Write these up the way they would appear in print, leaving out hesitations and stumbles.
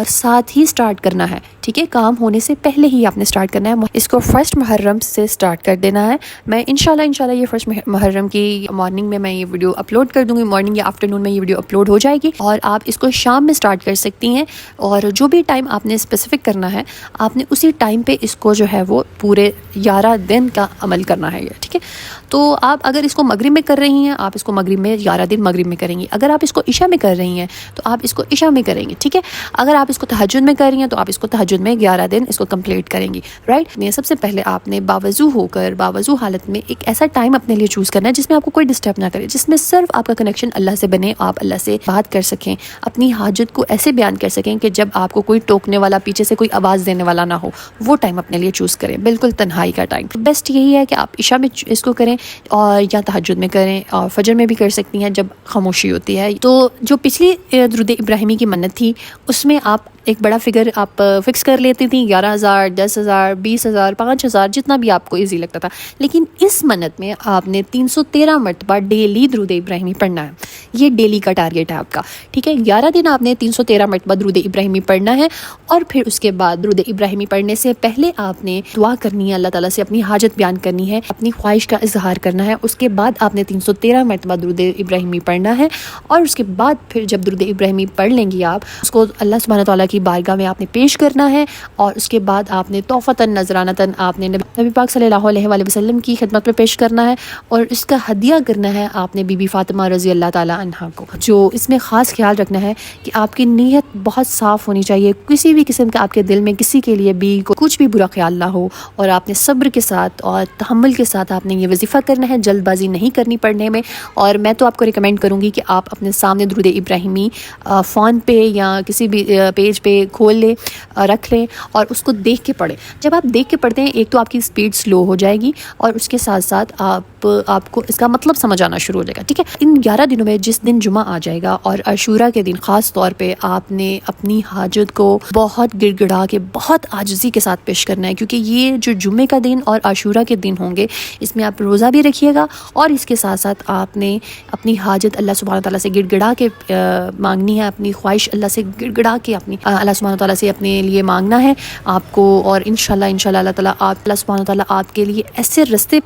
اور ساتھ ہی سٹارٹ کرنا ہے، ٹھیک ہے، کام ہونے سے پہلے ہی آپ نے سٹارٹ کرنا ہے۔ اس کو 1 محرم سے سٹارٹ کر دینا ہے۔ میں انشاءاللہ یہ 1 محرم کی مارننگ میں یہ ویڈیو اپلوڈ کر دوں گی، مارننگ یا آفٹرنون میں یہ ویڈیو اپلوڈ ہو جائے گی، اور آپ اس کو شام میں سٹارٹ کر سکتی ہیں، اور جو بھی ٹائم آپ نے اسپیسیفک کرنا ہے آپ نے اسی ٹائم پہ اس کو جو ہے وہ پورے 11 دن کا عمل کرنا ہے، ٹھیک ہے۔ تو آپ اگر اس کو مغرب میں کر رہی ہیں، آپ اس کو مغرب میں 11 دن مغرب میں کریں گی۔ اگر آپ اس کو عشاء میں کر رہی ہیں تو آپ اس کو عشاء میں کریں گی، ٹھیک ہے۔ اگر آپ اس کو تہجد میں کر رہی ہیں تو آپ اس کو تہجد میں 11 دن اس کو کمپلیٹ کریں گی، رائٹ۔ سب سے پہلے آپ نے باوضو ہو کر باوضو حالت میں ایک ایسا ٹائم اپنے لیے چوز کرنا ہے جس میں آپ کو کوئی ڈسٹرب نہ کرے، جس میں صرف آپ کا کنیکشن اللہ سے بنے، آپ اللہ سے بات کر سکیں، اپنی حاجت کو ایسے بیان کر سکیں کہ جب آپ کو کوئی ٹوکنے والا، پیچھے سے کوئی آواز دینے والا نہ ہو، وہ ٹائم اپنے لیے چوز کریں، بالکل تنہائی کا ٹائم۔ بیسٹ یہی ہے کہ آپ عشاء میں اس کو کریں اور یا تہجد میں کریں، اور فجر میں بھی کر سکتی ہیں جب خاموشی ہوتی ہے۔ تو جو پچھلی درود ابراہیمی کی منت تھی اس میں آپ ایک بڑا فگر آپ فکس کر لیتی تھیں، 11,000 10,000 20,000 5,000 جتنا بھی آپ کو ایزی لگتا تھا، لیکن اس منت میں آپ نے 313 مرتبہ ڈیلی درود ابراہیمی پڑھنا ہے۔ یہ ڈیلی کا ٹارگیٹ ہے آپ کا، ٹھیک ہے۔ 11 دن آپ نے 313 مرتبہ درود ابراہیمی پڑھنا ہے، اور پھر اس کے بعد درود ابراہیمی پڑھنے سے پہلے آپ نے دعا کرنی ہے، اللہ تعالیٰ سے اپنی حاجت بیان کرنی ہے، اپنی خواہش کا اظہار کرنا ہے۔ اس کے بعد آپ نے 313 مرتبہ درود ابراہیمی پڑھنا ہے، اور اس کے بعد پھر جب درود ابراہیمی پڑھ لیں گی آپ، اس کو اللہ سبحانہ تعالیٰ کی بارگاہ میں آپ نے پیش کرنا ہے، اور اس کے بعد آپ نے تحفتاً نذرانتاً آپ نے نبی پاک صلی اللہ علیہ وآلہ وسلم کی خدمت میں پیش کرنا ہے، اور اس کا ہدیہ کرنا ہے آپ نے بی بی فاطمہ رضی اللہ تعالیٰ عنہا کو۔ جو اس میں خاص خیال رکھنا ہے کہ آپ کی نیت بہت صاف ہونی چاہیے، کسی بھی قسم کا آپ کے دل میں کسی کے لیے بھی کچھ بھی برا خیال نہ ہو، اور آپ نے صبر کے ساتھ اور تحمل کے ساتھ آپ نے یہ وظیفہ کرنا ہے، جلد بازی نہیں کرنی پڑھنے میں۔ اور میں تو آپ کو ریکمینڈ کروں گی کہ آپ اپنے سامنے درود ابراہیمی فون پہ یا کسی بھی پیج پہ کھول لیں، رکھ لیں، اور اس کو دیکھ کے پڑھیں۔ جب آپ دیکھ کے پڑھتے ہیں ایک تو آپ کی سپیڈ سلو ہو جائے گی، اور اس کے ساتھ ساتھ آپ کو اس کا مطلب سمجھ آنا شروع ہو جائے گا، ٹھیک ہے۔ ان 11 دنوں میں جس دن جمعہ آ جائے گا اور عاشورہ کے دن خاص طور پہ آپ نے اپنی حاجت کو بہت گڑ گڑا کے، بہت عاجزی کے ساتھ پیش کرنا ہے، کیونکہ یہ جو جمعے کا دن اور عاشورہ کے دن ہوں گے اس میں آپ روزہ بھی رکھیے گا، اور اس کے ساتھ ساتھ آپ نے اپنی حاجت اللہ سبحانہ تعالیٰ سے گڑ گڑا کے مانگنی ہے، اپنی خواہش اللہ سے گڑ گڑا کے اپنی اللہ سبحانہ تعالیٰ سے اپنے لیے مانگنا ہے آپ کو۔ اور انشاءاللہ اللہ سبحانہ تعالیٰ آپ کے لیے ایسے راستے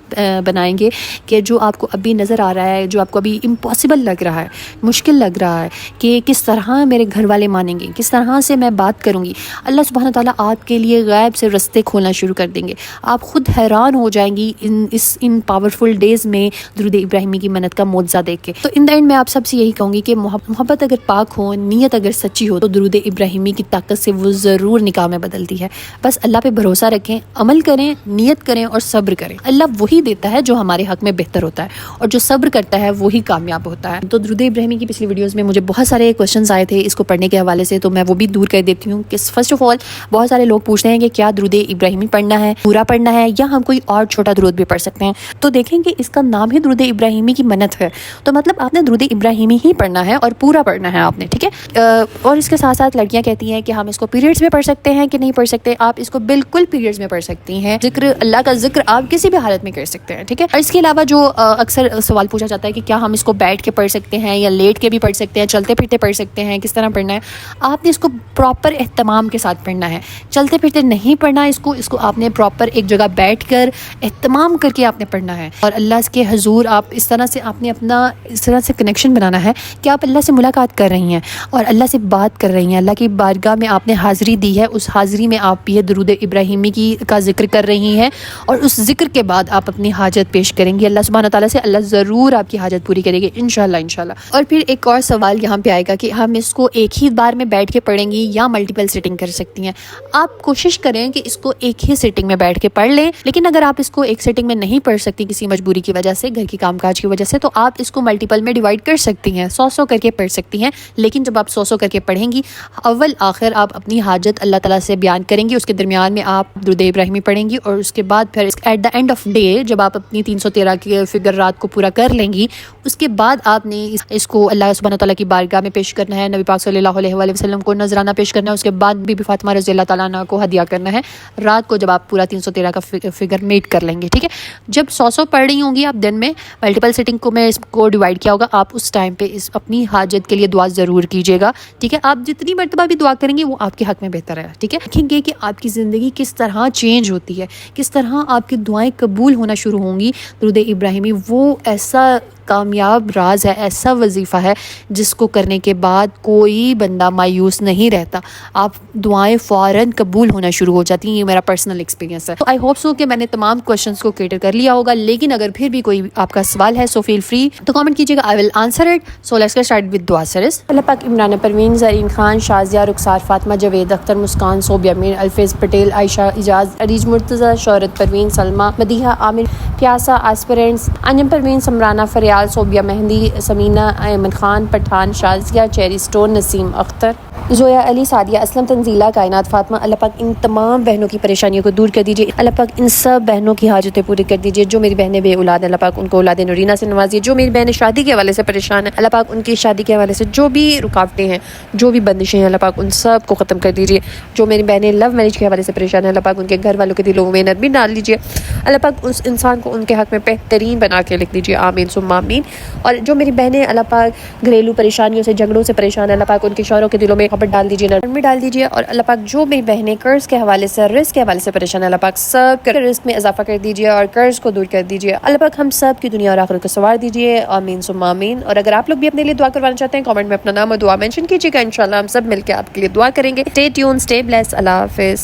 بنائیں گے کہ جو آپ کو ابھی نظر آ رہا ہے، جو آپ کو ابھی امپاسبل لگ رہا ہے، مشکل لگ رہا ہے کہ کس طرح میرے گھر والے مانیں گے، کس طرح سے میں بات کروں گی، اللہ سبحانہ تعالیٰ آپ کے لیے غیب سے راستے کھولنا شروع کر دیں گے۔ آپ خود حیران ہو جائیں گی ان پاورفل ڈیز میں درود ابراہیمی کی منت کا معجزہ دیکھ کے۔ تو ان دا اینڈ میں آپ سب سے یہی کہوں گی کہ محبت اگر پاک ہو، نیت اگر سچی ہو، تو درود ابراہیمی کی طاقت سے وہ ضرور نکاح میں بدلتی ہے۔ بس اللہ پہ بھروسہ رکھیں، عمل کریں، نیت کریں اور صبر کریں۔ اللہ وہی دیتا ہے جو ہمارے حق میں بہتر ہوتا ہے، اور جو صبر کرتا ہے وہی کامیاب ہوتا ہے۔ تو درود ابراہیمی کی پچھلی ویڈیوز میں مجھے بہت سارے کوشچنز آئے تھے اس کو پڑھنے کے حوالے سے، تو میں وہ بھی دور کر دیتی ہوں کہ فرسٹ آف آل بہت سارے لوگ پوچھتے ہیں کہ کیا درود ابراہیمی پڑھنا ہے، پورا پڑھنا ہے، یا ہم کوئی اور چھوٹا درود بھی پڑھ سکتے ہیں؟ تو دیکھیں کہ اس کا نام ہی درود ابراہیمی کی منت ہے، تو مطلب آپ نے درود ابراہیمی ہی پڑھنا ہے اور پورا پڑھنا ہے آپ نے، ٹھیک ہے۔ اور اس کے ساتھ ساتھ لڑکیاں کہتی ہیں کہ ہم اس کو پیریڈز میں پڑھ سکتے ہیں کہ نہیں پڑھ سکتے؟ آپ اس کو بالکل پیریڈز میں پڑھ سکتی ہیں۔ ذکر اللہ کا ذکر آپ کسی بھی حالت میں کر سکتے ہیں، ٹھیک ہے۔ اور اس کے علاوہ جو اکثر سوال پوچھا جاتا ہے کہ کیا ہم اس کو بیٹھ کے پڑھ سکتے ہیں یا لیٹ کے بھی پڑھ سکتے ہیں، چلتے پھرتے پڑھ سکتے ہیں، کس طرح پڑھنا ہے؟ آپ نے اس کو پراپر اہتمام کے ساتھ پڑھنا ہے، چلتے پھرتے نہیں پڑھنا ہے اس کو آپ نے پراپر ایک جگہ بیٹھ کر اہتمام کر کے آپ نے پڑھنا ہے، اور اللہ کے حضور آپ اس طرح سے آپ نے اپنا اس طرح سے کنیکشن بنانا ہے کہ آپ اللہ سے ملاقات کر رہی ہیں اور اللہ سے بات کر رہی ہیں، اللہ کی بارگاہ میں آپ نے حاضری دی ہے، اس حاضری میں آپ یہ درود ابراہیمی کا ذکر کر رہی ہیں، اور اس ذکر کے بعد آپ اپنی حاجت پیش کریں گی اللہ سبحانہ تعالیٰ سے، اللہ ضرور آپ کی حاجت پوری کرے گی انشاءاللہ۔ اور پھر ایک اور سوال یہاں پہ آئے گا کہ ہم اس کو ایک ہی بار میں بیٹھ کے پڑھیں گی یا ملٹیپل سیٹنگ کر سکتی ہیں؟ آپ کوشش کریں کہ اس کو ایک ہی سیٹنگ میں بیٹھ کے پڑھ لیں، لیکن اگر آپ اس کو ایک سیٹنگ میں نہیں پڑھ سکتی کسی مجبوری کی وجہ سے، گھر کی کام کاج کی وجہ سے، تو آپ اس کو ملٹیپل میں ڈیوائڈ کر سکتی ہیں، 100 کر کے پڑھ سکتی ہیں، لیکن جب آپ 100 کر کے پڑھیں گی، اول آخر آپ اپنی حاجت اللہ تعالیٰ سے بیان کریں گی، اس کے درمیان میں آپ درود ابراہیمی پڑھیں گی، اور اس کے بعد پھر at the end of day جب آپ اپنی 313 کی فگر رات کو پورا کر لیں گی، اس کے بعد آپ نے اس کو اللہ سبحانہ تعالیٰ کی بارگاہ میں پیش کرنا ہے، نبی پاک صلی اللہ علیہ وآلہ وسلم کو نذرانہ پیش کرنا ہے، اس کے بعد بی بی فاطمہ رضی اللہ تعالیٰ عنہ کو ہدیہ کرنا ہے رات کو، جب آپ پورا 313 کا فگر میٹ کر لیں گے، ٹھیک ہے۔ جب 100 پڑھ رہی ہوں گی آپ دن میں، ملٹیپل سیٹنگ کو میں اس کو ڈیوائڈ کیا ہوگا، آپ اس ٹائم پہ اپنی حاجت کے لیے دعا ضرور کیجیے گا، ٹھیک ہے۔ آپ جتنی مرتبہ دفعہ بھی دعا کریں گے وہ آپ کے حق میں بہتر ہے. ٹھیک ہے, دیکھیں گے کہ آپ کی زندگی کس طرح چینج ہوتی ہے, کس طرح آپ کی دعائیں قبول ہونا شروع ہوں گی. درود ابراہیمی وہ ایسا کامیاب راز ہے, ایسا وظیفہ ہے جس کو کرنے کے بعد کوئی بندہ مایوس نہیں رہتا. آپ دعائیں فوراً قبول ہونا شروع ہو جاتی ہیں. یہ میرا پرسنل ایکسپیرینس ہے. آئی ہوپ سو کہ میں نے تمام کوشچنس کو کیٹر کر لیا ہوگا, لیکن اگر پھر بھی کوئی آپ کا سوال ہے سو فیل فری تو کامنٹ کیجیے گا, I will answer it. So let's get start with دعا سیریز. اللہ پاک عمران پروین, زرین خان, شازیہ, رخسار, فاطمہ, جاوید اختر, مسکان, صوبیہ میر, الفیظ پٹیل, عائشہ, اجاز, عریج مرتضی, شہرت پروین, سلمہ, مدیحہ, عامر, پیاسا, آسپرینٹس, انجم پروین, سمرانہ, فریال, صوبیہ مہندی, سمینہ, ایمن خان, پٹھان, شازیہ, چیری سٹون, نسیم اختر, زویا علی, سعدیہ اسلم, تنزیلہ, کائنات, فاطمہ. اللہ پاک ان تمام بہنوں کی پریشانیوں کو دور کر دیجیے. اللہ پاک ان سب بہنوں کی حاجتیں پوری کر دیجیے. جو میری بہنیں بے اولاد ہیں اللہ پاک ان کو اولاد نورینہ سے نوازیے. جو میری بہنیں شادی کے حوالے سے پریشان ہیں اللہ پاک ان کی شادی کے حوالے سے جو بھی رکاوٹیں ہیں, جو بھی بندشیں ہیں اللہ پاک ان سب کو ختم کر دیجیے. جو میری بہنیں لو میرج کے حوالے سے پریشان ہیں اللہ پاک ان کے گھر والوں کے دلوں میں نرمی ڈال دیجیے. اللہ پاک اس انسان کو ان کے حق میں بہترین بنا کے لکھ دیجیے. آمین ثم آمین. اور جو میری بہنیں اللہ پاک گھریلو پریشانیوں سے, جھگڑوں سے پریشان ہیں اللہ پاک ان کے شوہروں کے دلوں میں محبت ڈال دیجیے, نرمی ڈال دیجیے. اور اللہ پاک جو میری بہنیں قرض کے حوالے سے, رزق کے حوالے سے پریشان ہیں اللہ پاک سب کے رزق میں اضافہ کر دیجیے اور قرض کو دور کر دیجیے. اللہ پاک ہم سب کی دنیا اور آخرت کو سنوار دیجیے. آمین ثم آمین. اور اگر آپ لوگ بھی اپنے لیے دعا کروانا چاہتے ہیں کامنٹ میں اپنا نام اور دعا مینشن کیجیے گا. انشاءاللہ ہم سب مل کے آپ کے لیے دعا کریں گے. Stay tune, stay blessed. اللہ حافظ.